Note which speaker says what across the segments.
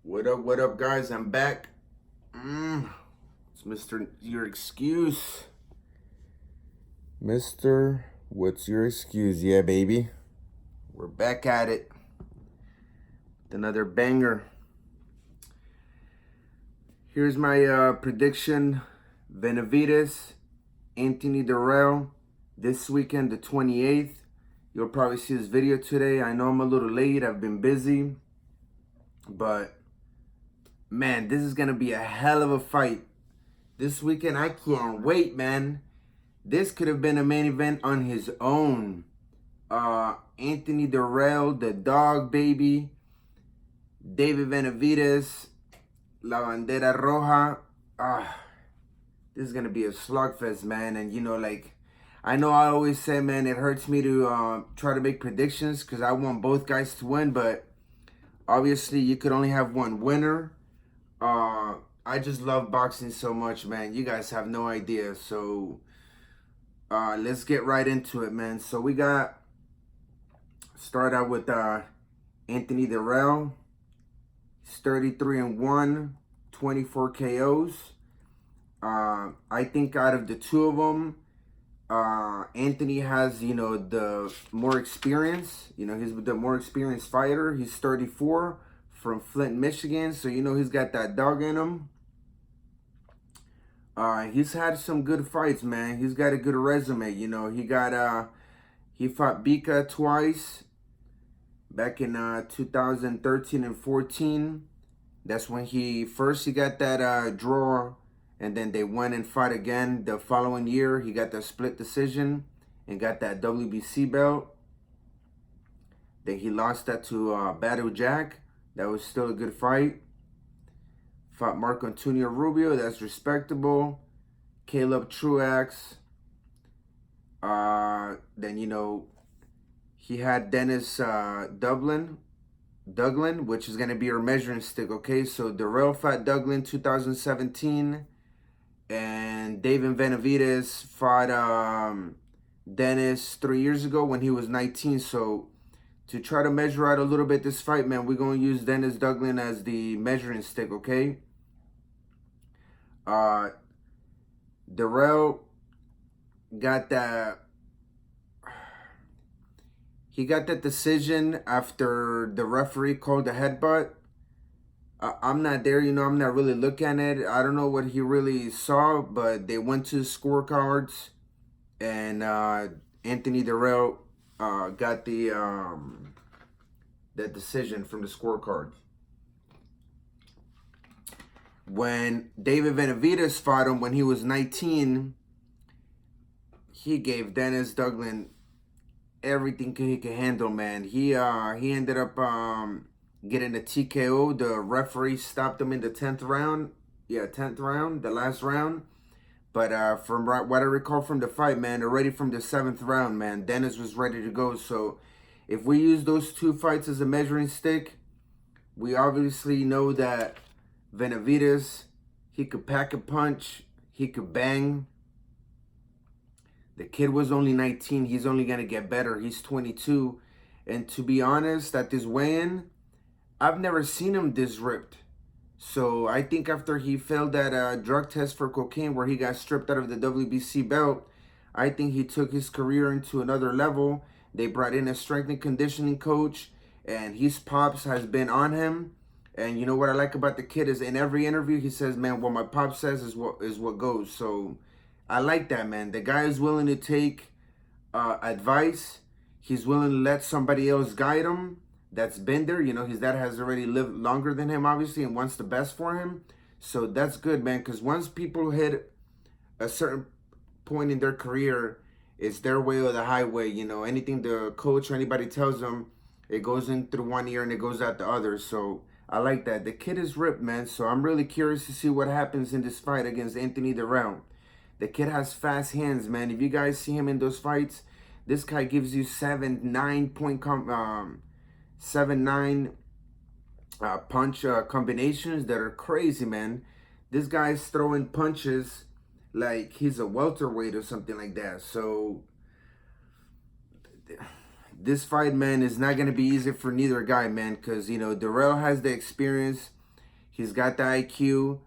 Speaker 1: What up, guys? I'm back. It's Mr. Your Excuse. Mr. What's Your Excuse? Yeah, baby. We're back at it. With another banger. Here's my prediction. Benavidez, Anthony Dirrell, this weekend, the 28th. You'll probably see this video today. I know I'm a little late. I've been busy. But man, this is going to be a hell of a fight. This weekend, I can't wait, man. This could have been a main event on his own. Anthony Dirrell, the dog baby. David Benavidez, La Bandera Roja. This is going to be a slugfest, man. And, I know I always say, man, it hurts me to try to make predictions because I want both guys to win. But obviously, you could only have one winner. I just love boxing so much, man. You guys have no idea. So let's get right into it, man. So we start out with Anthony Dirrell. He's 33-1, 24 KOs. I think out of the two of them, Anthony has, the more experience. He's the more experienced fighter. He's 34, from Flint, Michigan. So, he's got that dog in him. He's had some good fights, man. He's got a good resume. He fought Bika twice back in 2013 and 14. That's when he got that draw, and then they went and fought again the following year. He got the split decision and got that WBC belt. Then he lost that to Battle Jack. That was still a good fight. Fought Marco Antonio Rubio. That's respectable. Caleb Truax. Then, he had Dennis Duggan, which is going to be your measuring stick, okay? So, Dirrell fought Duggan 2017. And David Benavidez fought Dennis 3 years ago when he was 19. So, to try to measure out a little bit this fight, man, we're going to use Dennis Duggan as the measuring stick, okay? Dirrell got that. He got that decision after the referee called a headbutt. I'm not there, I'm not really looking at it. I don't know what he really saw, but they went to scorecards, and Anthony Dirrell got that decision from the scorecards. When David Benavidez fought him when he was 19, he gave Dennis Duggan everything he could handle, man. He ended up getting a TKO. The referee stopped him in the 10th round. Yeah, 10th round, the last round. But from what I recall from the fight, man, already from the 7th round, man, Dennis was ready to go. So if we use those two fights as a measuring stick, we obviously know that Benavidez, he could pack a punch, he could bang. The kid was only 19. He's only going to get better. He's 22. And to be honest, at this weigh-in, I've never seen him this ripped. So I think after he failed that drug test for cocaine where he got stripped out of the WBC belt, I think he took his career into another level. They brought in a strength and conditioning coach, and his pops has been on him. And you know what I like about the kid is in every interview he says, man, what my pop says is what goes. So I like that, man. The guy is willing to take advice. He's willing to let somebody else guide him that's been there. His dad has already lived longer than him, obviously, and wants the best for him. So that's good, man, because once people hit a certain point in their career, it's their way or the highway. Anything the coach or anybody tells them, it goes in through one ear and it goes out the other. So I like that. The kid is ripped, man. So I'm really curious to see what happens in this fight against Anthony Dirrell. The kid has fast hands, man. If you guys see him in those fights, this guy gives you 7-9 punch combinations that are crazy, man. This guy's throwing punches like he's a welterweight or something like that. So this fight, man, is not going to be easy for neither guy, man, because, Dirrell has the experience. He's got the IQ.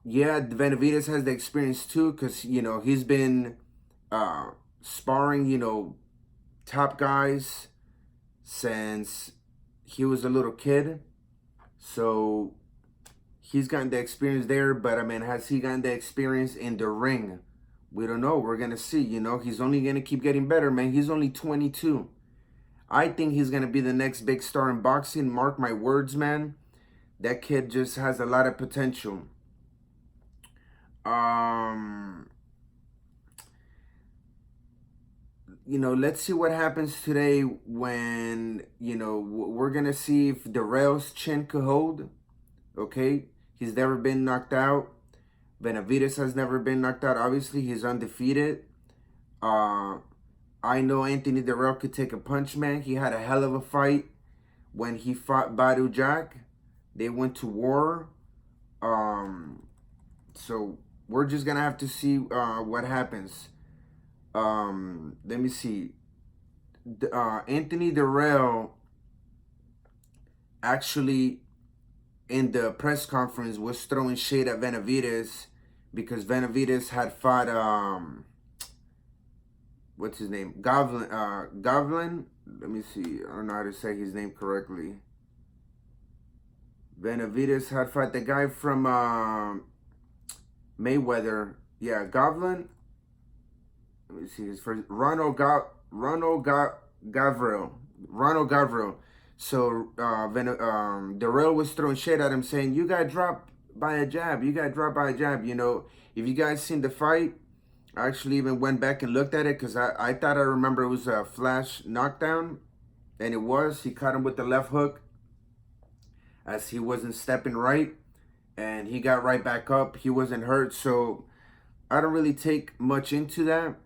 Speaker 1: Yeah, Benavidez has the experience too, because, he's been sparring, top guys since he was a little kid. So he's gotten the experience there, but I mean, has he gotten the experience in the ring? We don't know. We're going to see, He's only going to keep getting better, man. He's only 22. I think he's going to be the next big star in boxing. Mark my words, man. That kid just has a lot of potential. Let's see what happens today when, we're going to see if Dirrell's chin could hold. Okay? He's never been knocked out. Benavidez has never been knocked out. Obviously, he's undefeated. I know Anthony Dirrell could take a punch, man. He had a hell of a fight when he fought Badou Jack. They went to war. So we're just going to have to see what happens. Let me see. Anthony Dirrell actually in the press conference was throwing shade at Benavidez because Benavidez had fought what's his name? Govlin. Let me see. I don't know how to say his name correctly. Benavidez had fought the guy from Mayweather. Yeah, Govlin. Let me see his first. Ronald Gavril. So Dirrell was throwing shit at him, saying, "You got dropped by a jab. You got dropped by a jab." If you guys seen the fight, I actually even went back and looked at it because I thought I remember it was a flash knockdown, and it was. He caught him with the left hook as he wasn't stepping right, and he got right back up. He wasn't hurt, so I don't really take much into that.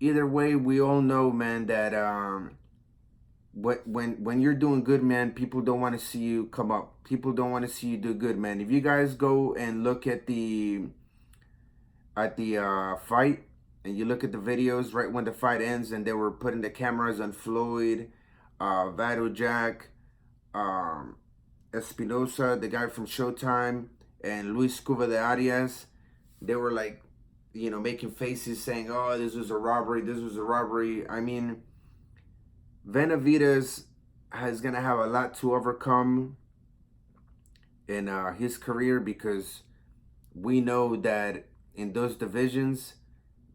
Speaker 1: Either way, we all know, man, that when you're doing good, man, people don't want to see you come up. People don't want to see you do good, man. If you guys go and look at the fight and you look at the videos right when the fight ends and they were putting the cameras on Floyd, Badou Jack, Espinosa, the guy from Showtime, and Luis Cuba de Arias, they were like, making faces saying, "Oh, this was a robbery. This was a robbery." I mean, Benavidez is going to have a lot to overcome in his career because we know that in those divisions,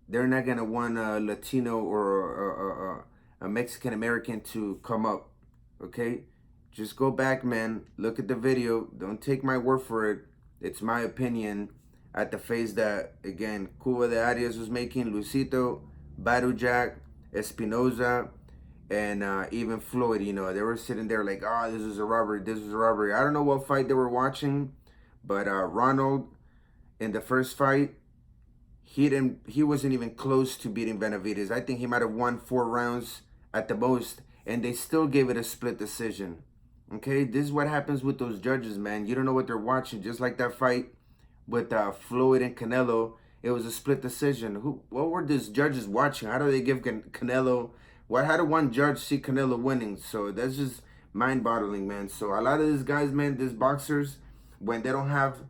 Speaker 1: they're not going to want a Latino or a Mexican-American to come up, okay? Just go back, man. Look at the video. Don't take my word for it. It's my opinion at the face that, again, Cuba de Arias was making, Luisito, Badou Jack, Espinosa, and even Floyd. They were sitting there like, "Oh, this was a robbery. This was a robbery." I don't know what fight they were watching, but Ronald, in the first fight, he wasn't even close to beating Benavidez. I think he might have won 4 rounds at the most, and they still gave it a split decision. Okay, this is what happens with those judges, man. You don't know what they're watching. Just like that fight with Floyd and Canelo, it was a split decision. What were these judges watching? How do they give Canelo? How did one judge see Canelo winning? So that's just mind-boggling, man. So a lot of these guys, man, these boxers, when they don't have,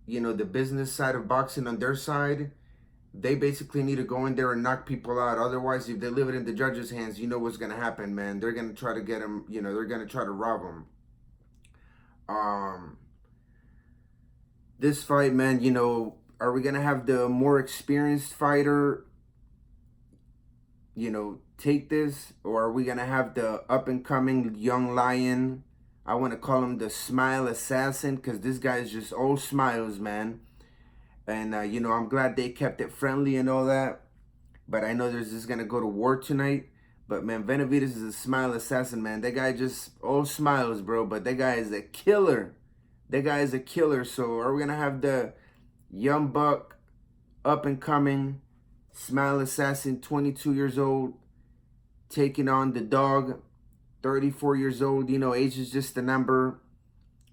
Speaker 1: the business side of boxing on their side, they basically need to go in there and knock people out. Otherwise, if they leave it in the judges' hands, you know what's going to happen, man. They're going to try to get them, they're going to try to rob them. This fight, man, are we going to have the more experienced fighter, take this? Or are we going to have the up-and-coming young lion? I want to call him the smile assassin because this guy is just all smiles, man. And, I'm glad they kept it friendly and all that. But I know there's just going to go to war tonight. But, man, Benavidez is a smile assassin, man. That guy just all smiles, bro. But that guy is a killer. That guy is a killer. So are we going to have the young buck, up-and-coming, smile assassin, 22 years old, taking on the dog, 34 years old? Age is just a number.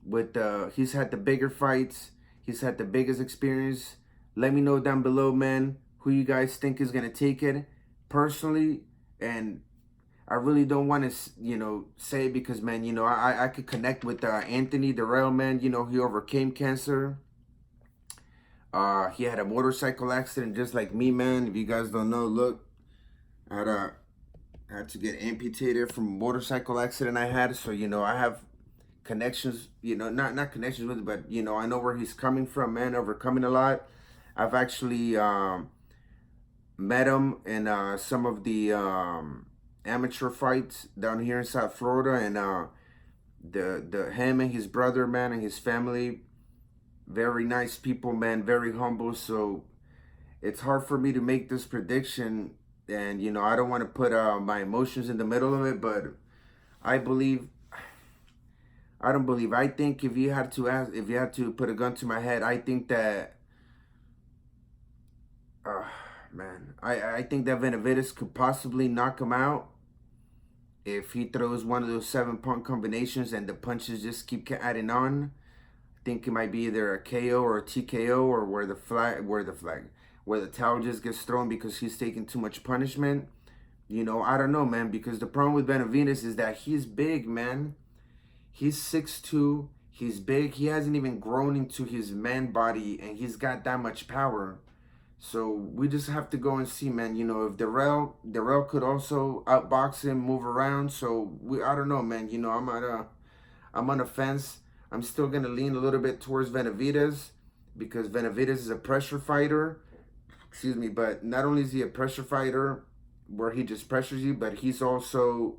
Speaker 1: But he's had the bigger fights. He's had the biggest experience. Let me know down below, man, who you guys think is going to take it personally. And I really don't want to, say it because, man, I could connect with Anthony Dirrell, man. He overcame cancer. He had a motorcycle accident just like me, man. If you guys don't know, look, I had to get amputated from a motorcycle accident I had. So, I have connections, not connections with it, but, I know where he's coming from, man, overcoming a lot. I've actually met him in some of the amateur fights down here in South Florida, and the him and his brother, man, and his family, very nice people, man, very humble. So it's hard for me to make this prediction, and I don't want to put my emotions in the middle of it, but I believe. I don't believe. I think if you had to put a gun to my head, I think that, man, I think that Benavidez could possibly knock him out if he throws one of those 7-punch combinations and the punches just keep adding on. I think it might be either a KO or a TKO, or where the towel just gets thrown because he's taking too much punishment. I don't know, man, because the problem with Benavidez is that he's big, man. He's 6'2", he's big, he hasn't even grown into his man body, and he's got that much power. So we just have to go and see, man. If Dirrell could also outbox him, move around. So I don't know, man. I'm on a fence. I'm still gonna lean a little bit towards Benavidez because Benavidez is a pressure fighter. Excuse me, but not only is he a pressure fighter where he just pressures you, but he also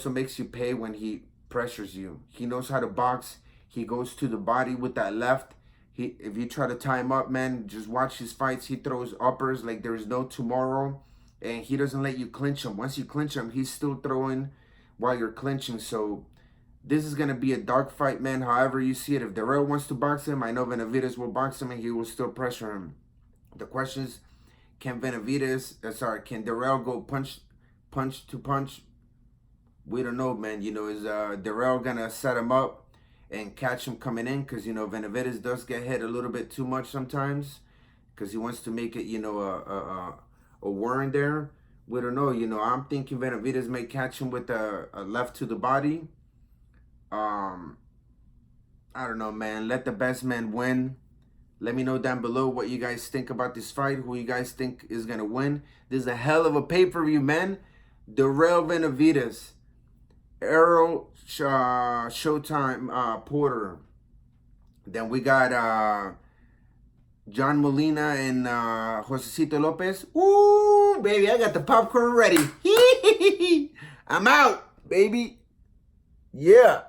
Speaker 1: makes you pay when he pressures you. He knows how to box. He goes to the body with that left. If you try to tie him up, man, just watch his fights. He throws uppers like there's no tomorrow, and he doesn't let you clinch him. Once you clinch him, he's still throwing while you're clinching. So this is gonna be a dark fight, man. However you see it, if Dirrell wants to box him, I know Benavidez will box him, and he will still pressure him. The question is, can Dirrell go punch to punch? We don't know, man. Is Dirrell gonna set him up and catch him coming in? Because Benavidez does get hit a little bit too much sometimes, because he wants to make it a war in there. We don't know. I'm thinking Benavidez may catch him with a left to the body. I don't know, man. Let the best man win. Let me know down below what you guys think about this fight. Who you guys think is gonna win? This is a hell of a pay-per-view, man. Dirrell Benavidez, Errol Showtime Porter. Then we got John Molina and Josecito Lopez. Ooh, baby, I got the popcorn ready. I'm out, baby. Yeah.